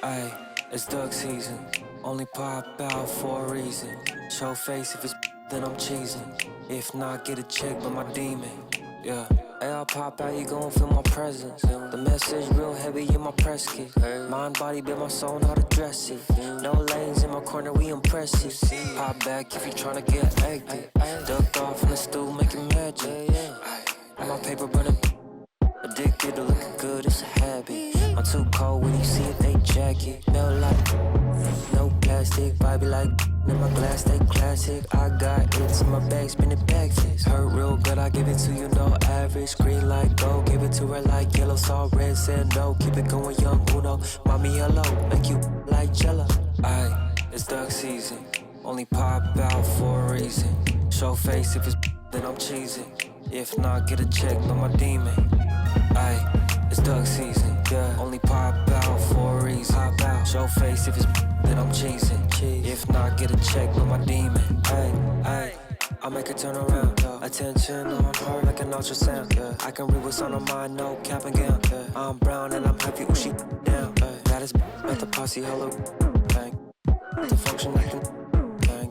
Ay, it's duck season. Only pop out for a reason. Show face if it's then I'm cheesing. If not, get a check by my demon. Yeah. Hey, I'll pop out, you gon' feel my presence. The message real heavy in my press kit. Mind, body, build my soul, know how to dress it. No lanes in my corner, we impressive. Pop back if you tryna get active. Ducked off in the stool, making magic. My paper burning. Addicted to looking good, it's a habit. I'm too cold when you see it, they jacket. Melt like no plastic, vibe like in my glass, they classic. I got it in my bag, spin it back fist. Hurt real good, I give it to you, no average. Green like gold, give it to her like yellow. Saw red, said no, keep it going young, Uno. Mommy, hello, make you like jello. Aye, it's duck season, only pop out for a reason. Show face if it's then I'm cheesing. If not, get a check by my demon. Aye, it's duck season, yeah. Only pop out for a reason. Pop out, show face if it's then I'm cheesing. If not, get a check with my demon. Aye, I'll make her turn around. Attention on her like an ultrasound. I can read what's on her mind, no cap and gown. I'm brown and I'm happy, ooh, she down. Baddest at the posse, hello. Bang. The function acting.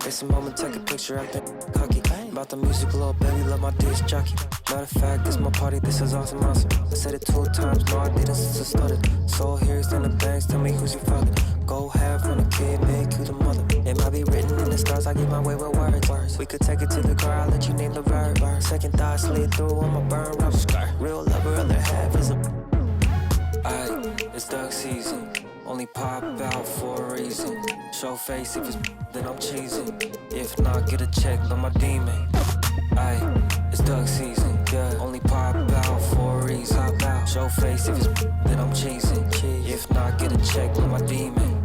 It's a moment, take a picture, acting cocky. About the music, little baby, love my disc jockey. Matter of fact, this my party, this is awesome. I said it 2 times, no I didn't since I started. Soul here's in the banks, tell me who's your father. Go half on a kid, make you the mother. It might be written in the stars, I get my way with words. We could take it to the car, I'll let you name the verb. Second thought slid through on my burn rubber. Real lover, other half is a. Aye, it's duck season. Only pop out for a reason. Show face if it's then I'm cheesing. If not, get a check by my demon. Aye, it's duck season, yeah. Only pop out for a reason. Pop out. Show face if it's then I'm cheesing. If not, get a check by my demon.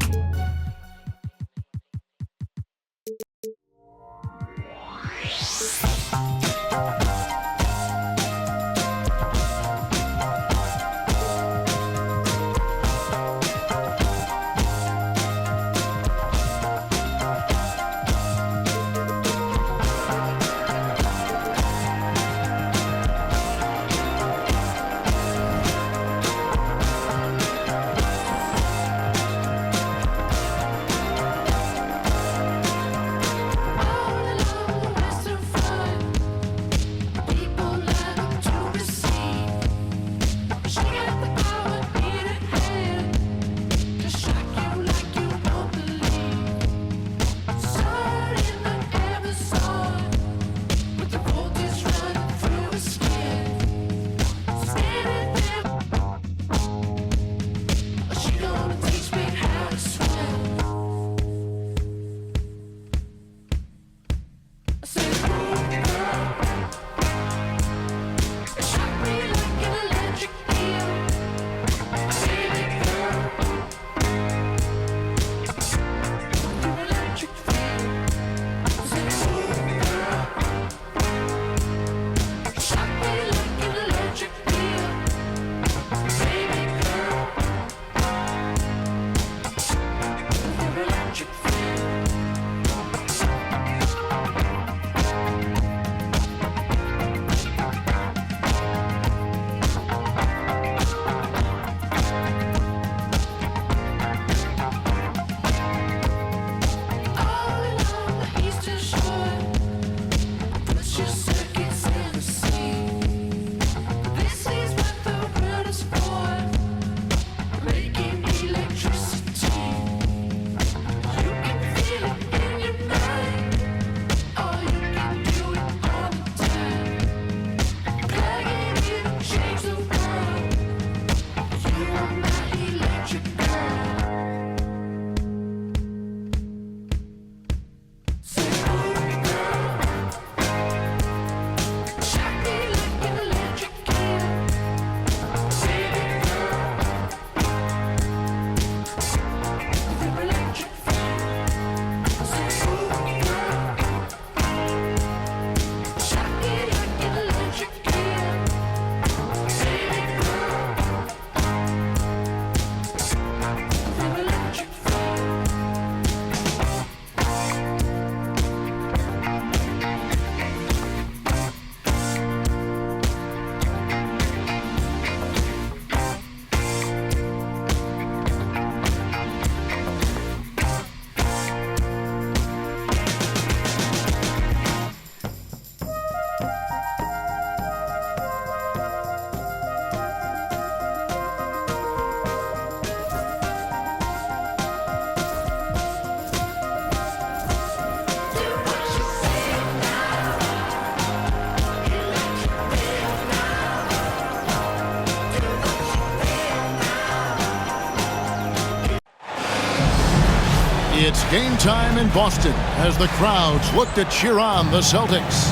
It's game time in Boston as the crowds look to cheer on the Celtics.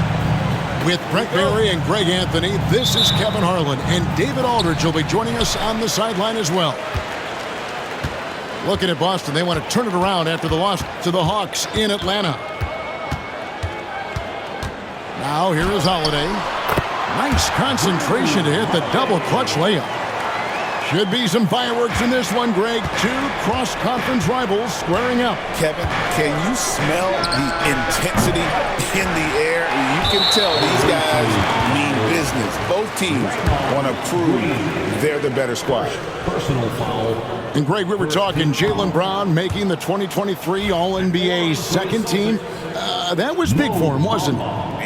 With Brent Barry and Greg Anthony, this is Kevin Harlan, and David Aldridge will be joining us on the sideline as well. Looking at Boston, they want to turn it around after the loss to the Hawks in Atlanta. Now here is Holiday. Nice concentration to hit the double clutch layup. Should be some fireworks in this one, Greg. Two cross-conference rivals squaring up. Kevin, can you smell the intensity in the air? You can tell these guys mean business. Both teams want to prove they're the better squad. Personal foul. And Greg, we were talking Jaylen Brown making the 2023 All-NBA second team. That was big for him, wasn't it?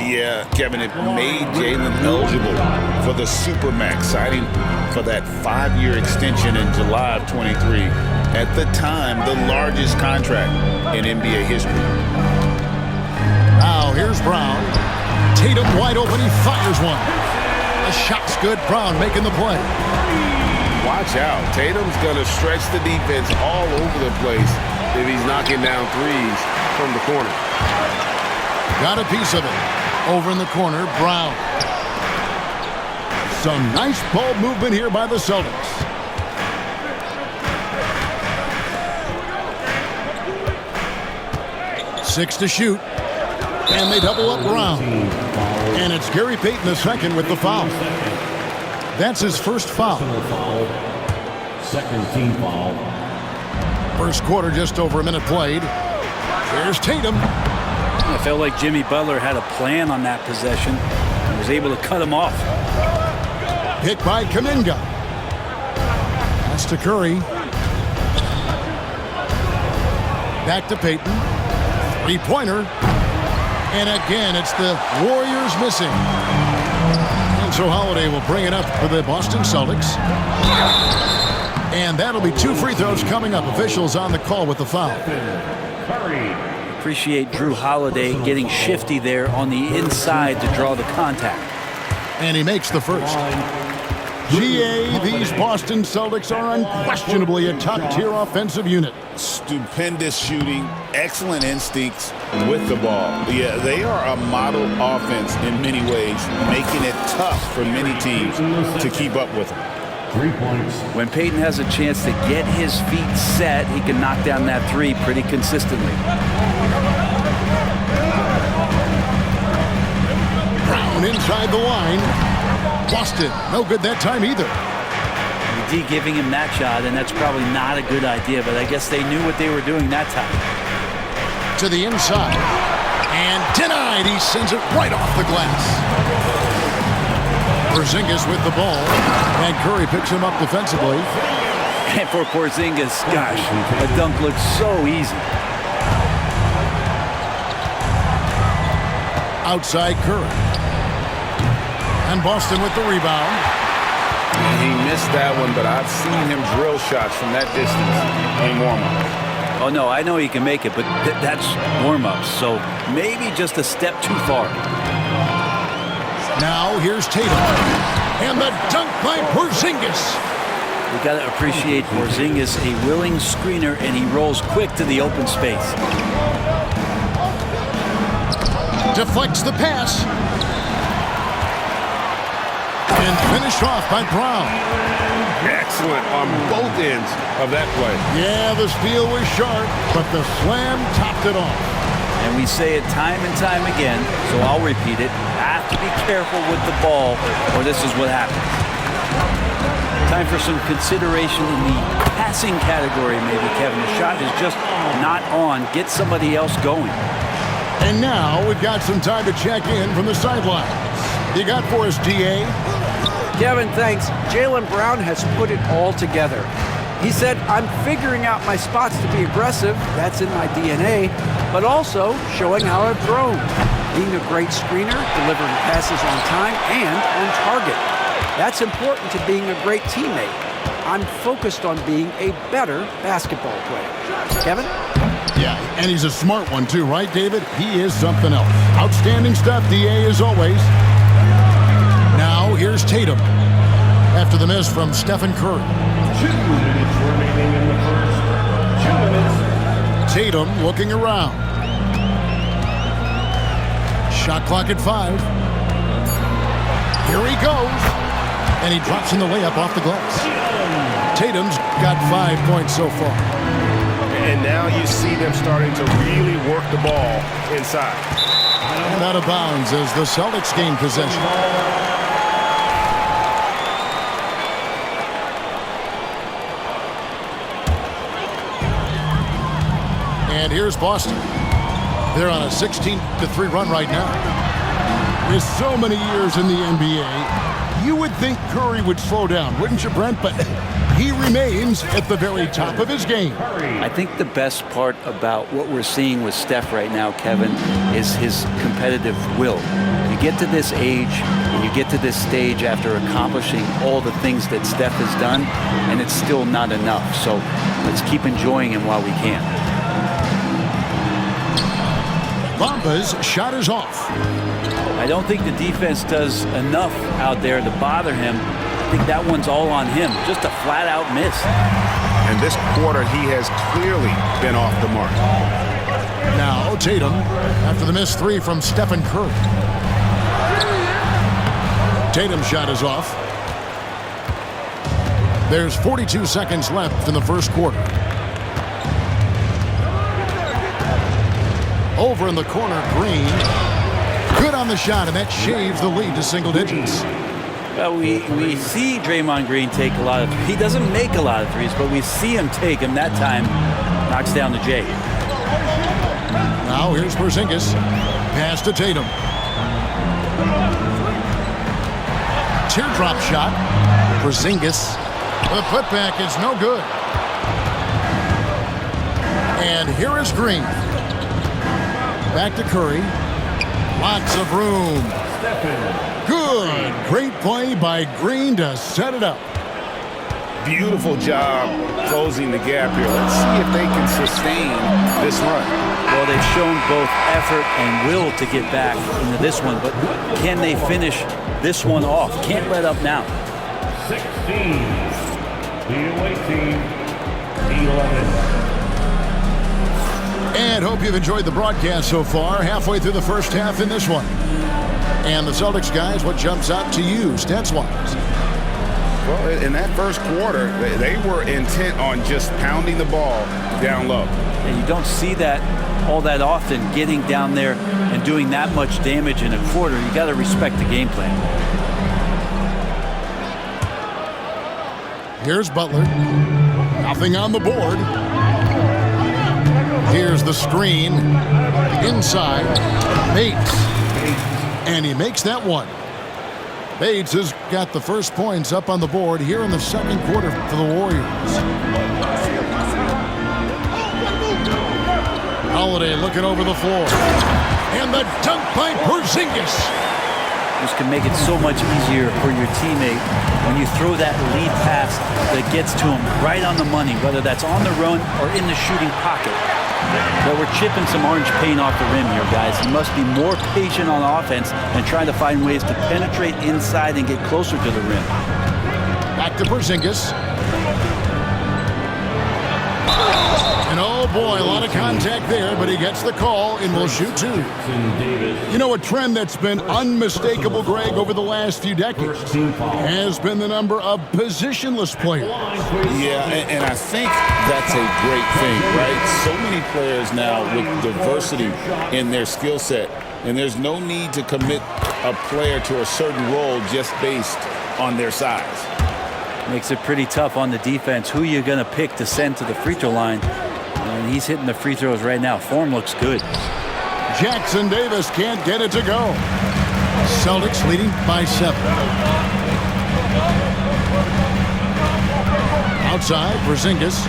Yeah, Kevin, it made Jaylen eligible for the Supermax, signing for that 5-year extension in July of 23. At the time, the largest contract in NBA history. Now here's Brown. Tatum wide open, he fires one. The shot's good, Brown making the play. Watch out. Tatum's going to stretch the defense all over the place if he's knocking down threes from the corner. Got a piece of it. Over in the corner, Brown. Some nice ball movement here by the Celtics. Six to shoot. And they double up Brown. And it's Gary Payton the second with the foul. That's his first foul. Second team foul. First quarter, just over a minute played. Here's Tatum. I felt like Jimmy Butler had a plan on that possession and was able to cut him off. Hit by Kuminga. That's to Curry. Back to Payton. Three-pointer. And again, it's the Warriors missing. And so Holiday will bring it up for the Boston Celtics. And that'll be two free throws coming up. Officials on the call with the foul. Appreciate Drew Holiday getting shifty there on the inside to draw the contact. And he makes the first. GA, these Boston Celtics are unquestionably a top-tier offensive unit. Stupendous shooting, excellent instincts with the ball. Yeah, they are a model offense in many ways, making it tough for many teams to keep up with them. 3 points. When Payton has a chance to get his feet set, he can knock down that three pretty consistently. Brown inside the line. Boston, no good that time either. D giving him that shot, and that's probably not a good idea, but I guess they knew what they were doing that time. To the inside. And denied. He sends it right off the glass. Porzingis with the ball, and Curry picks him up defensively. And for Porzingis, gosh, a dunk looks so easy. Outside Curry. And Boston with the rebound. He missed that one, but I've seen him drill shots from that distance in warm-up. Oh, no, I know he can make it, but that's warm-ups, so maybe just a step too far. Now here's Tatum. And the dunk by Porzingis. You got to appreciate Porzingis, a willing screener, and he rolls quick to the open space. Deflects the pass. And finished off by Brown. Excellent on both ends of that play. Yeah, the steal was sharp, but the slam topped it off. And we say it time and time again, so I'll repeat it. Have to be careful with the ball, or this is what happens. Time for some consideration in the passing category, maybe, Kevin. The shot is just not on. Get somebody else going. And now we've got some time to check in from the sidelines. You got for us, DA? Kevin, thanks. Jaylen Brown has put it all together. He said, I'm figuring out my spots to be aggressive. That's in my DNA. But also showing how I've grown. Being a great screener, delivering passes on time and on target. That's important to being a great teammate. I'm focused on being a better basketball player. Kevin? Yeah, and he's a smart one too, right, David? He is something else. Outstanding stuff, DA, as always. Now, here's Tatum. After the miss from Stephen Curry. 2 minutes remaining in the first. 2 minutes. Tatum looking around. Shot clock at 5. Here he goes. And he drops in the layup off the glass. Tatum's got 5 points so far. And now you see them starting to really work the ball inside. And out of bounds as the Celtics gain possession. And here's Boston. They're on a 16-3 run right now. With so many years in the NBA, you would think Curry would slow down, wouldn't you, Brent? But he remains at the very top of his game. I think the best part about what we're seeing with Steph right now, Kevin, is his competitive will. You get to this age and you get to this stage after accomplishing all the things that Steph has done, and it's still not enough. So let's keep enjoying him while we can. Bamba's shot is off. I don't think the defense does enough out there to bother him. I think that one's all on him. Just a flat-out miss. And this quarter, he has clearly been off the mark. Now Tatum after the missed 3 from Stephen Curry. Tatum's shot is off. There's 42 seconds left in the first quarter. Over in the corner, Green. Good on the shot, and that shaves the lead to single digits. Well, we see Draymond Green take a lot of... He doesn't make a lot of threes, but we see him take him. That time, knocks down the J. Now here's Porzingis. Pass to Tatum. Teardrop shot. Porzingis. The putback is no good. And here is Green. Back to Curry. Lots of room. Good. Great play by Green to set it up. Beautiful job closing the gap here. Let's see if they can sustain this run. Well, they've shown both effort and will to get back into this one, but can they finish this one off? Can't let up now. 16. The away team, 11. And hope you've enjoyed the broadcast so far. Halfway through the first half in this one. And the Celtics guys, what jumps out to you stats-wise? Well, in that first quarter, they were intent on just pounding the ball down low. And you don't see that all that often, getting down there and doing that much damage in a quarter. You got to respect the game plan. Here's Butler. Nothing on the board. Here's the screen. Inside. Bates. And he makes that one. Bates has got the first points up on the board here in the second quarter for the Warriors. Holiday looking over the floor. And the dunk by Porzingis. This can make it so much easier for your teammate when you throw that lead pass that gets to him right on the money, whether that's on the run or in the shooting pocket. But we're chipping some orange paint off the rim here, guys. He must be more patient on offense and trying to find ways to penetrate inside and get closer to the rim. Back to Porzingis. And oh boy, a lot of contact there, but he gets the call and will shoot 2. You know, a trend that's been unmistakable, Greg, over the last few decades has been the number of positionless players. Yeah, and I think that's a great thing, right? So many players now with diversity in their skill set, and there's no need to commit a player to a certain role just based on their size. Makes it pretty tough on the defense. Who you going to pick to send to the free throw line? And he's hitting the free throws right now. Form looks good. Jackson Davis can't get it to go. Celtics leading by 7. Outside, Porzingis.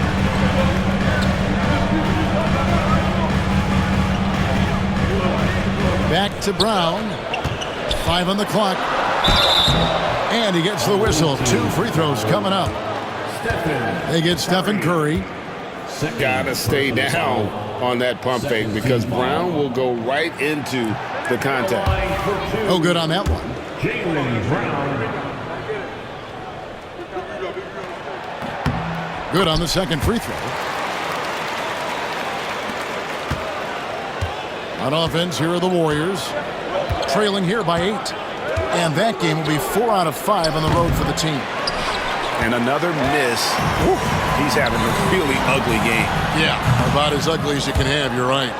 Back to Brown. 5 on the clock. And he gets the whistle. 2 free throws coming up. They get Stephen Curry. Gotta stay down on that pump fake because Brown will go right into the contact. Oh, good on that one. Jaylen Brown. Good on the second free throw. On offense, here are the Warriors, trailing here by 8. And that game will be 4 out of 5 on the road for the team. And another miss. Woo. He's having a really ugly game. Yeah, about as ugly as you can have, you're right.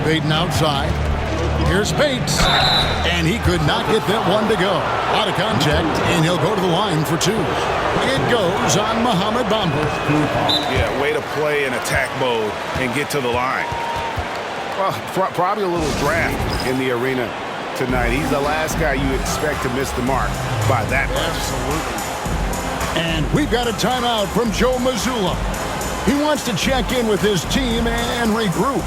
Payton outside. Here's Bates. And he could not get that one to go. Out of contact, and he'll go to the line for 2. It goes on Muhammad Bamba. Yeah, way to play in attack mode and get to the line. Well, probably a little draft in the arena tonight. He's the last guy you expect to miss the mark by that much. Absolutely. And we've got a timeout from Joe Mazzulla. He wants to check in with his team and regroup.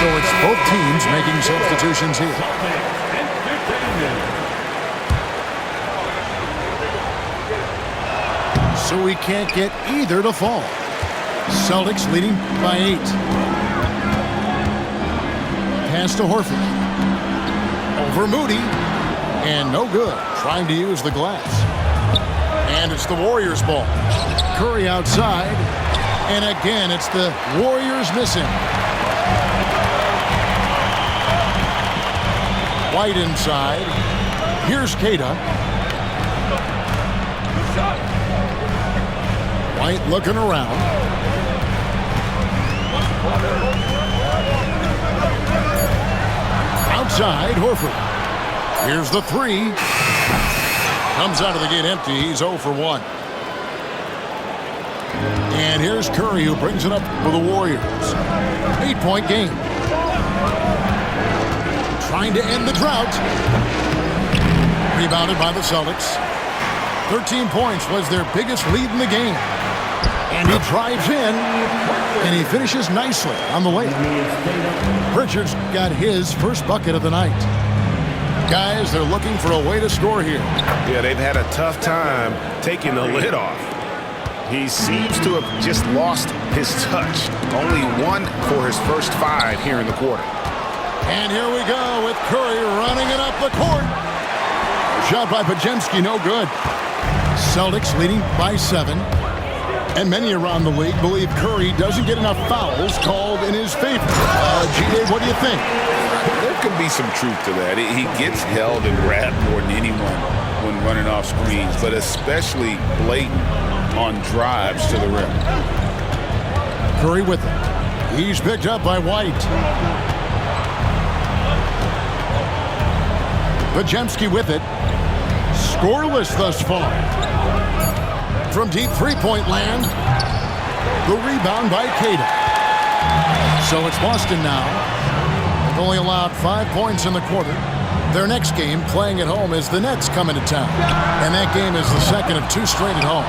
So it's both teams making substitutions here. So we can't get either to fall. Celtics leading by 8. Pass to Horford. Over Moody. And no good. Trying to use the glass. And it's the Warriors' ball. Curry outside. And again, it's the Warriors missing. White inside. Here's Keita. White looking around. Outside, Horford. Here's the 3. Comes out of the gate empty. He's 0 for 1. And here's Curry, who brings it up for the Warriors. 8-point game. Trying to end the drought. Rebounded by the Celtics. 13 points was their biggest lead in the game. And he drives in, and he finishes nicely on the layup. Pritchard's got his first bucket of the night. Guys, they're looking for a way to score here. Yeah, they've had a tough time taking the lid off. He seems to have just lost his touch. Only 1 for his first 5 here in the quarter. And here we go with Curry running it up the court. Shot by Podziemski, no good. Celtics leading by 7. And many around the league believe Curry doesn't get enough fouls called in his favor. G.A., what do you think? There could be some truth to that. He gets held and grabbed more than anyone when running off screens, but especially blatant on drives to the rim. Curry with it. He's picked up by White. Podziemski with it. Scoreless thus far. From deep three-point land, the rebound by Keita. So it's Boston now. They've only allowed 5 points in the quarter. Their next game, playing at home, is the Nets coming to town. And that game is the second of 2 straight at home.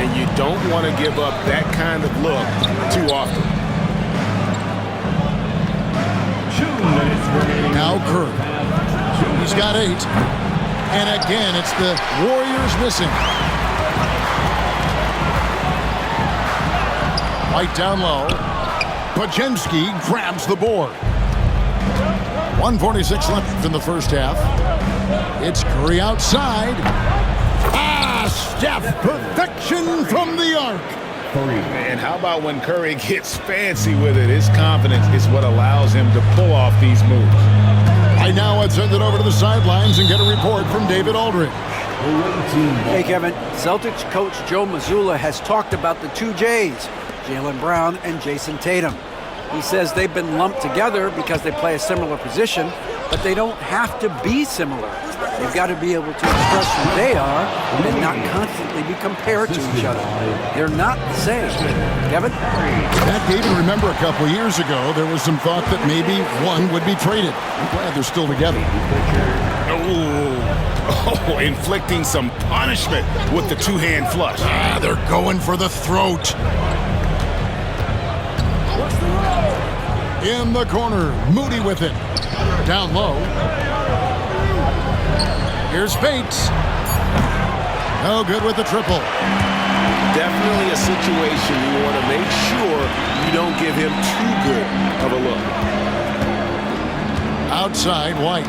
And you don't want to give up that kind of look too often. 2 minutes remaining. Now Curry. He's got 8. And again, it's the Warriors missing. White down low. Podziemski grabs the board. 1:46 left in the first half. It's Curry outside. Steph, perfection from the arc. And how about when Curry gets fancy with it? His confidence is what allows him to pull off these moves. Right now, I'd send it over to the sidelines and get a report from David Aldridge. Hey, Kevin. Celtics coach Joe Mazzulla has talked about the 2 J's, Jaylen Brown and Jason Tatum. He says they've been lumped together because they play a similar position, but they don't have to be similar. They've got to be able to express who they are and not constantly be compared to each other. They're not the same. Kevin? Pat David, remember a couple of years ago, there was some thought that maybe one would be traded. I'm glad they're still together. Oh, inflicting some punishment with the 2-hand flush. They're going for the throat. In the corner, Moody with it. Down low. Here's Bates. No good with the triple. Definitely a situation you want to make sure you don't don't give him too good of a look. Outside, White.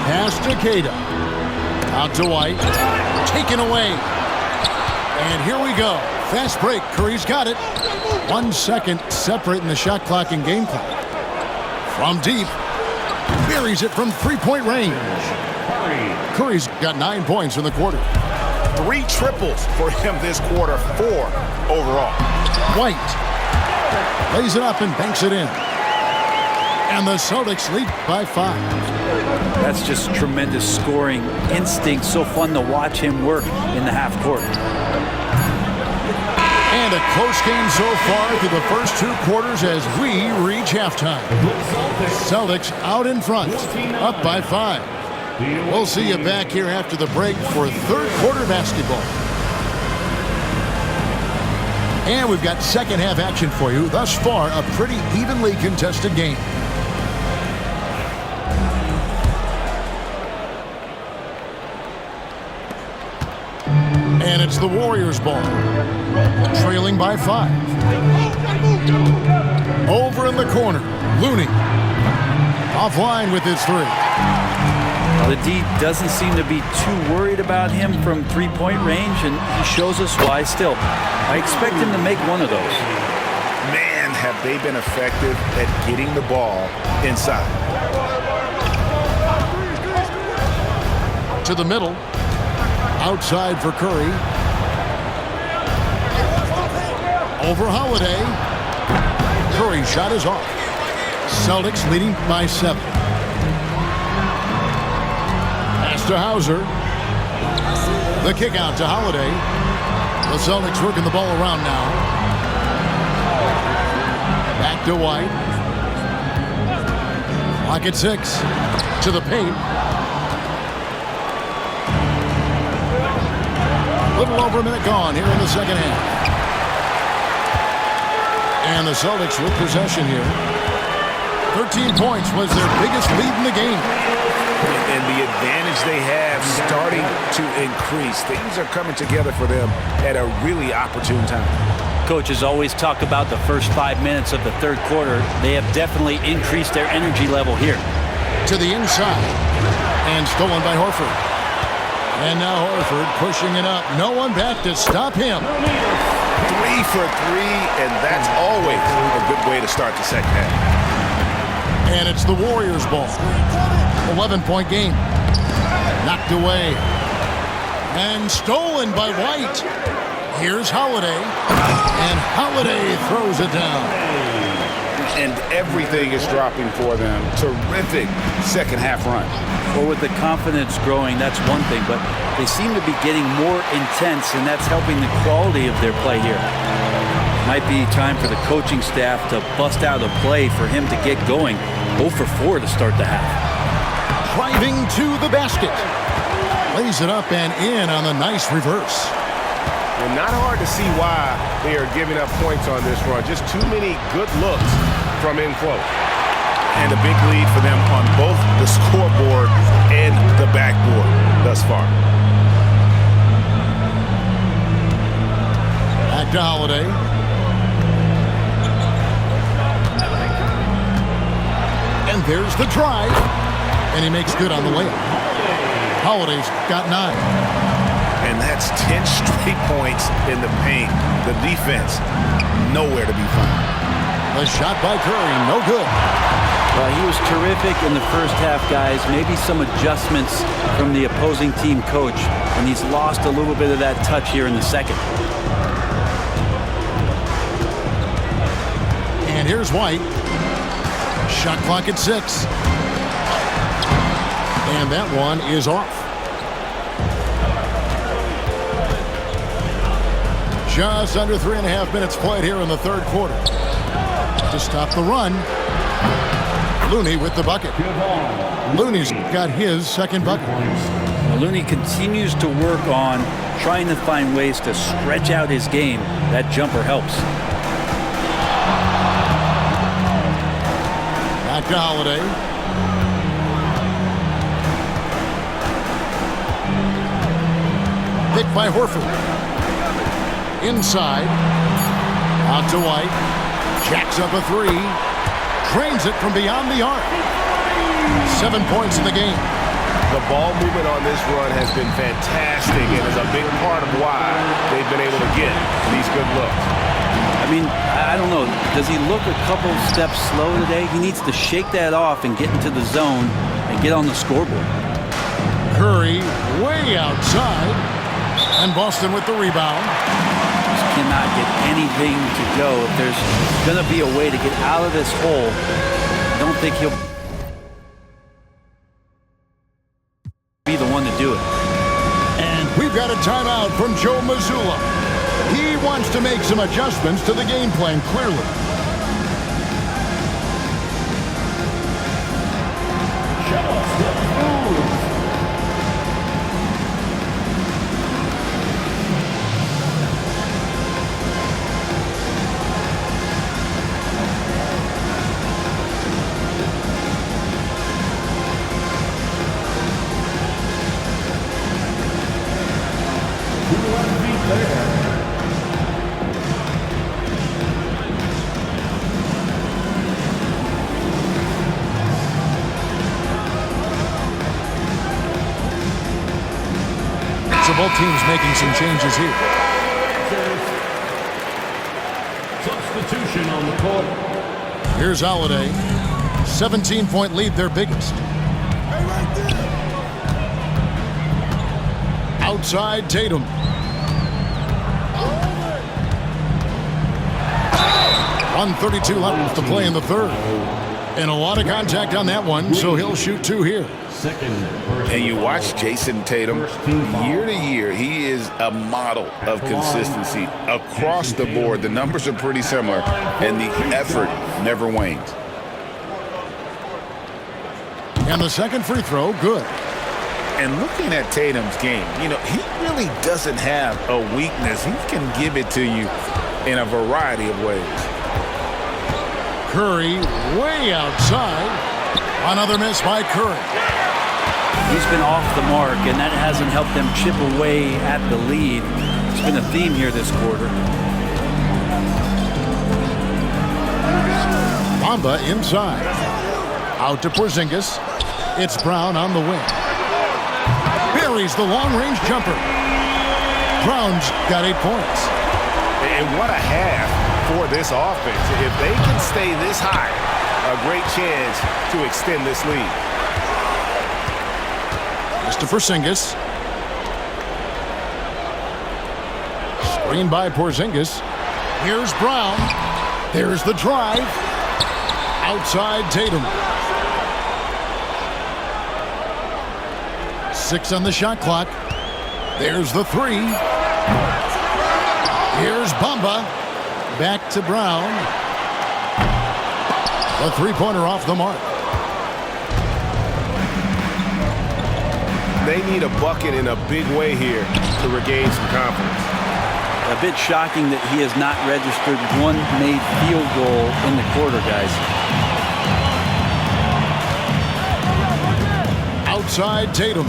Pass to Cada. Out to White. Taken away. And here we go. Fast break. Curry's got it. 1 second separating the shot clock and game clock. From deep. Buries it from three-point range. Curry's got 9 points in the quarter. 3 triples for him this quarter, 4 overall. White lays it up and banks it in. And the Celtics lead by 5. That's just tremendous scoring instinct. So fun to watch him work in the half court. And a close game so far through the first 2 quarters as we reach halftime. Celtics out in front, up by 5. We'll see you back here after the break for third quarter basketball. And we've got second half action for you. Thus far, a pretty evenly contested game. And it's the Warriors ball. Trailing by 5. Over in the corner, Looney. Offline with his 3. The D doesn't seem to be too worried about him from three-point range, and he shows us why still. I expect him to make one of those. Man, have they been effective at getting the ball inside. To the middle. Outside for Curry. Over Holiday. Curry shot is off. Celtics leading by 7. Pass to Hauser. The kick out to Holiday. The Celtics working the ball around now. Back to White. Lock at 6. To the paint. A little over a minute gone here in the second half. And the Celtics with possession here. 13 points was their biggest lead in the game. And the advantage they have starting to increase. Things are coming together for them at a really opportune time. Coaches always talk about the first 5 minutes of the third quarter. They have definitely increased their energy level here. To the inside. And stolen by Horford. And now Horford pushing it up. No one back to stop him. 3 for 3, and that's always a good way to start the second half. And it's the Warriors ball. 11-point game. Knocked away. And stolen by White. Here's Holiday. And Holiday throws it down. And everything is dropping for them. Terrific second half run. Well, with the confidence growing, that's one thing, but they seem to be getting more intense, and that's helping the quality of their play here. Might be time for the coaching staff to bust out a play for him to get going. 0 for 4 to start the half. Driving to the basket. Lays it up and in on the nice reverse. Well, not hard to see why they are giving up points on this run. Just too many good looks from in close. And a big lead for them on both the scoreboard and the backboard thus far. Back to Holiday. And there's the drive. And he makes good on the layup. Holiday's got 9. And that's 10 straight points in the paint. The defense, nowhere to be found. The shot by Curry, no good. Well, he was terrific in the first half, guys. Maybe some adjustments from the opposing team coach, and he's lost a little bit of that touch here in the second. And here's White. Shot clock at 6. And that one is off. Just under 3.5 minutes played here in the third quarter. To stop the run, Looney with the bucket. Looney's got his second bucket. Well, Looney continues to work on trying to find ways to stretch out his game. That jumper helps. Back to Holiday. Picked by Horford. Inside. Out to White. Jacks up a three. Drains it from beyond the arc. 7 points in the game. The ball movement on this run has been fantastic and is a big part of why they've been able to get these good looks. I mean, I don't know. Does he look a couple steps slow today? He needs to shake that off and get into the zone and get on the scoreboard. Curry way outside. And Boston with the rebound. Just cannot get anything to go. If there's going to be a way to get out of this hole, I don't think he'll be the one to do it. And we've got a timeout from Joe Mazzulla. He wants to make some adjustments to the game plan, clearly. So both teams making some changes here. Substitution on the court. Here's Holiday. 17-point lead, their biggest. Outside Tatum. .132 left to play in the third. And a lot of contact on that one, so he'll shoot two here. And you watch Jason Tatum, year to year, he is a model of consistency across the board. The numbers are pretty similar, and the effort never wanes. And the second free throw, good. And looking at Tatum's game, you know, he really doesn't have a weakness. He can give it to you in a variety of ways. Curry way outside. Another miss by Curry. He's been off the mark, and that hasn't helped them chip away at the lead. It's been a theme here this quarter. Bamba inside. Out to Porzingis. It's Brown on the wing. Buries the long-range jumper. Brown's got 8 points. And what a half for this offense. If they can stay this high, a great chance to extend this lead. Mr. Porzingis. Screen by Porzingis. Here's Brown. There's the drive. Outside Tatum. 6 on the shot clock. There's the three. Here's Bamba. Back to Brown. The three-pointer off the mark. They need a bucket in a big way here to regain some confidence. A bit shocking that he has not registered one made field goal in the quarter, guys. Outside Tatum.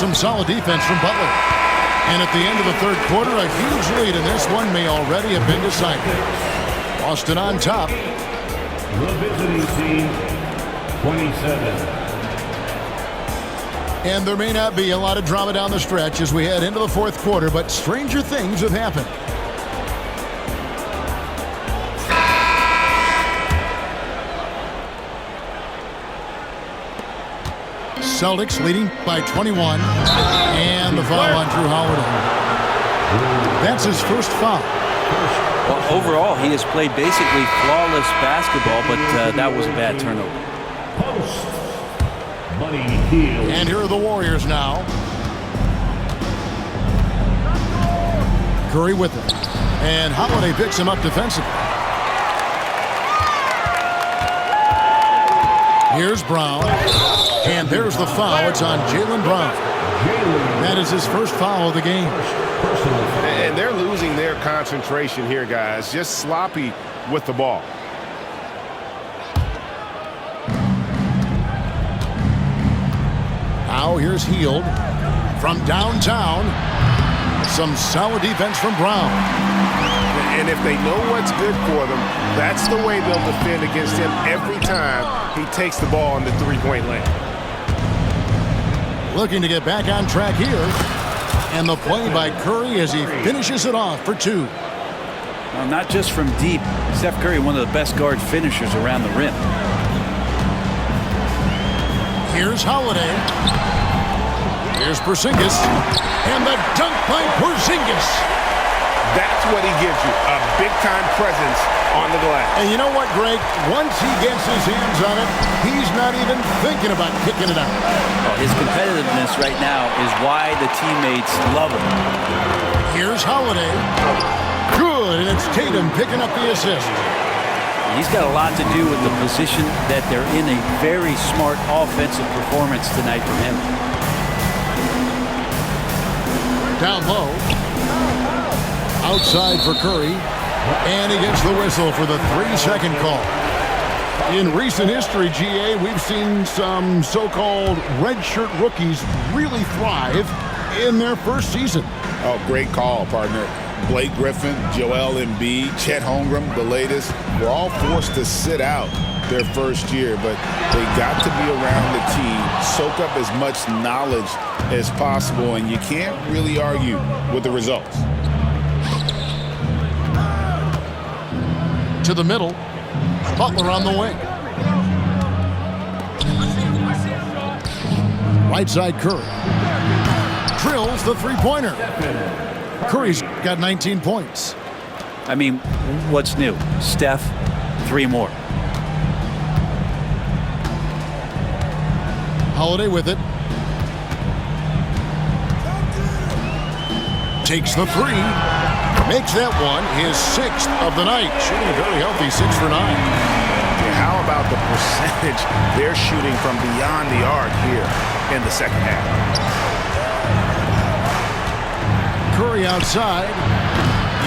Some solid defense from Butler. And at the end of the third quarter, a huge lead, and this one may already have been decided. Boston on top. The visiting team, 27. And there may not be a lot of drama down the stretch as we head into the fourth quarter, but stranger things have happened. Celtics leading by 21. And the foul on Drew Holiday. That's his first foul. Well, overall, he has played basically flawless basketball, but that was a bad turnover. And here are the Warriors now. Curry with it. And Holiday picks him up defensively. Here's Brown. And there's the foul. It's on Jaylen Brown. That is his first foul of the game. And they're losing their concentration here, guys. Just sloppy with the ball. Now here's Heald from downtown. Some solid defense from Brown. And if they know what's good for them, that's the way they'll defend against him every time he takes the ball in the three-point lane. Looking to get back on track here. And the play by Curry as he finishes it off for two. Well, not just from deep. Steph Curry, one of the best guard finishers around the rim. Here's Holiday. Here's Porzingis. And the dunk by Porzingis. That's what he gives you, a big-time presence on the glass. And you know what, Greg? Once he gets his hands on it, he's not even thinking about kicking it out. Well, his competitiveness right now is why the teammates love him. Here's Holiday. Good, and it's Tatum picking up the assist. He's got a lot to do with the position that they're in. A very smart offensive performance tonight from him. Down low. Outside for Curry. And he gets the whistle for the 3-second call. In recent history, GA, we've seen some so-called redshirt rookies really thrive in their first season. Oh, great call, partner. Blake Griffin, Joel Embiid, Chet Holmgren, the latest, were all forced to sit out their first year, but they got to be around the team, soak up as much knowledge as possible, and you can't really argue with the results. To the middle. Butler on the wing. Right side Curry. Drills the three-pointer. Curry's got 19 points. I mean, what's new? Steph, 3 more. Holiday with it. Takes the three. Makes that one his 6th of the night. Shooting a very healthy 6 for 9. Yeah, how about the percentage they're shooting from beyond the arc here in the second half? Curry outside.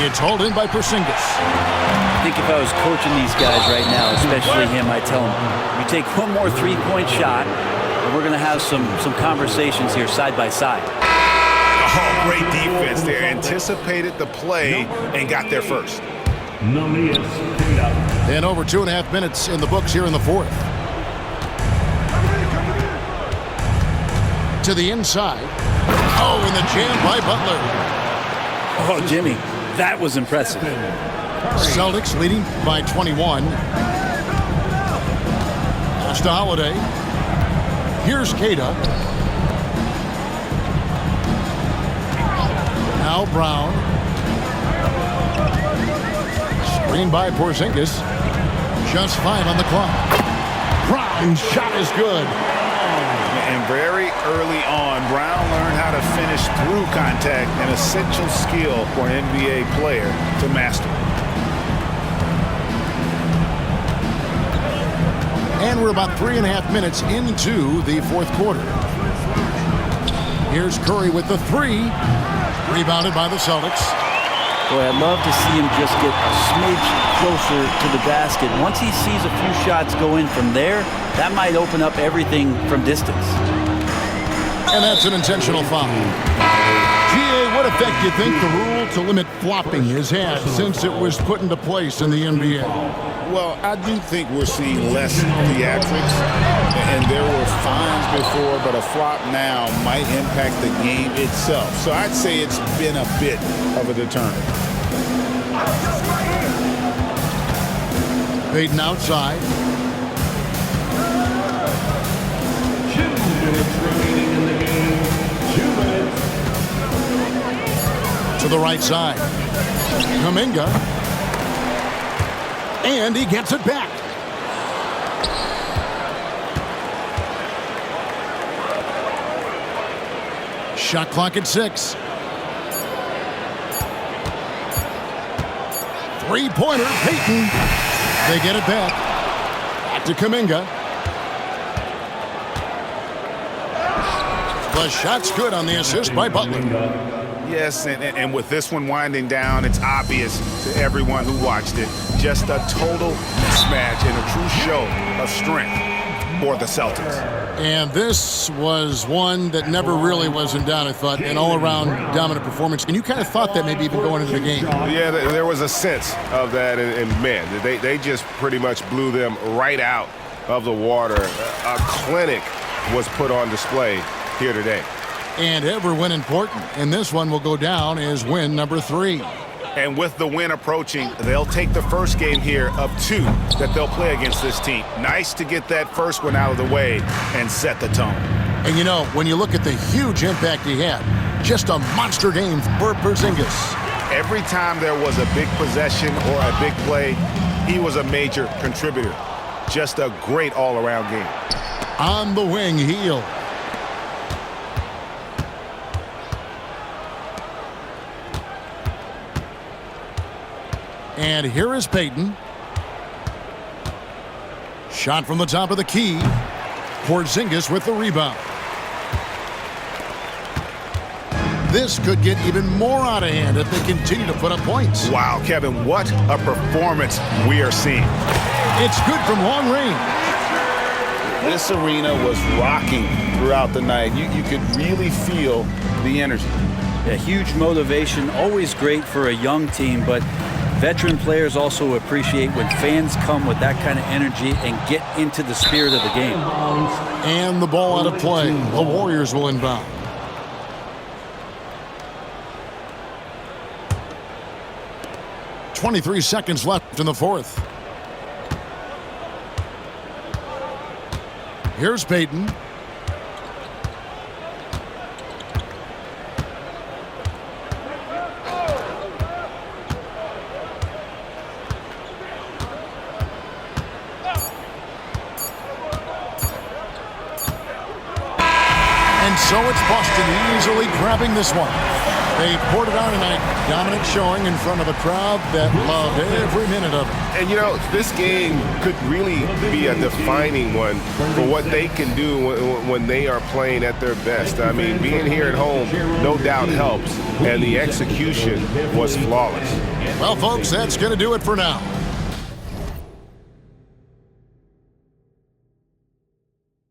It's hauled in by Porzingis. I think if I was coaching these guys right now, especially him, I'd tell him, you take one more three-point shot, and we're going to have some conversations here side by side. Oh, great defense there. Anticipated the play and got there first. And over 2.5 minutes in the books here in the fourth. To the inside. Oh, and the jam by Butler. Oh, Jimmy, that was impressive. Celtics leading by 21. Pass to Holiday. Here's Keita. Now Brown. Screen by Porzingis. Just 5 on the clock. Brown's shot is good. And very early on, Brown learned how to finish through contact, an essential skill for an NBA player to master. And we're about 3.5 minutes into the fourth quarter. Here's Curry with the 3. Rebounded by the Celtics. Boy, I'd love to see him just get a smidge closer to the basket. Once he sees a few shots go in from there, that might open up everything from distance. And that's an intentional foul. GA, what effect do you think the rule to limit flopping has had since it was put into place in the NBA? Well, I do think we're seeing less theatrics, and there were fines before, but a flop now might impact the game itself. So I'd say it's been a bit of a deterrent. Payton outside. 2 minutes remaining in the game. 2 minutes. To the right side. Kuminga. And he gets it back. Shot clock at 6. Three-pointer, Payton. They get it back. Back to Kuminga. The shot's good on the assist by Butler. Yes, and with this one winding down, it's obvious to everyone who watched it. Just a total mismatch and a true show of strength for the Celtics. And this was one that never really was in doubt, I thought, an all-around dominant performance. And you kind of thought that maybe even going into the game. Yeah, there was a sense of that, and man, they just pretty much blew them right out of the water. A clinic was put on display here today. And every win important. And this one will go down as win number 3. And with the win approaching, they'll take the first game here of 2 that they'll play against this team. Nice to get that first one out of the way and set the tone. And you know, when you look at the huge impact he had, just a monster game for Porzingis. Every time there was a big possession or a big play, he was a major contributor. Just a great all-around game. On the wing, Heel. And here is Payton. Shot from the top of the key. Porzingis with the rebound. This could get even more out of hand if they continue to put up points. Wow, Kevin, what a performance we are seeing. It's good from long range. This arena was rocking throughout the night. You could really feel the energy. A huge motivation, always great for a young team, but veteran players also appreciate when fans come with that kind of energy and get into the spirit of the game. And the ball out of play. The Warriors will inbound. .23 seconds left in the fourth. Here's Payton. So it's Boston easily grabbing this one. They poured it on tonight. Dominant showing in front of a crowd that loved every minute of it. And, you know, this game could really be a defining one for what they can do when they are playing at their best. I mean, being here at home no doubt helps, and the execution was flawless. Well, folks, that's going to do it for now.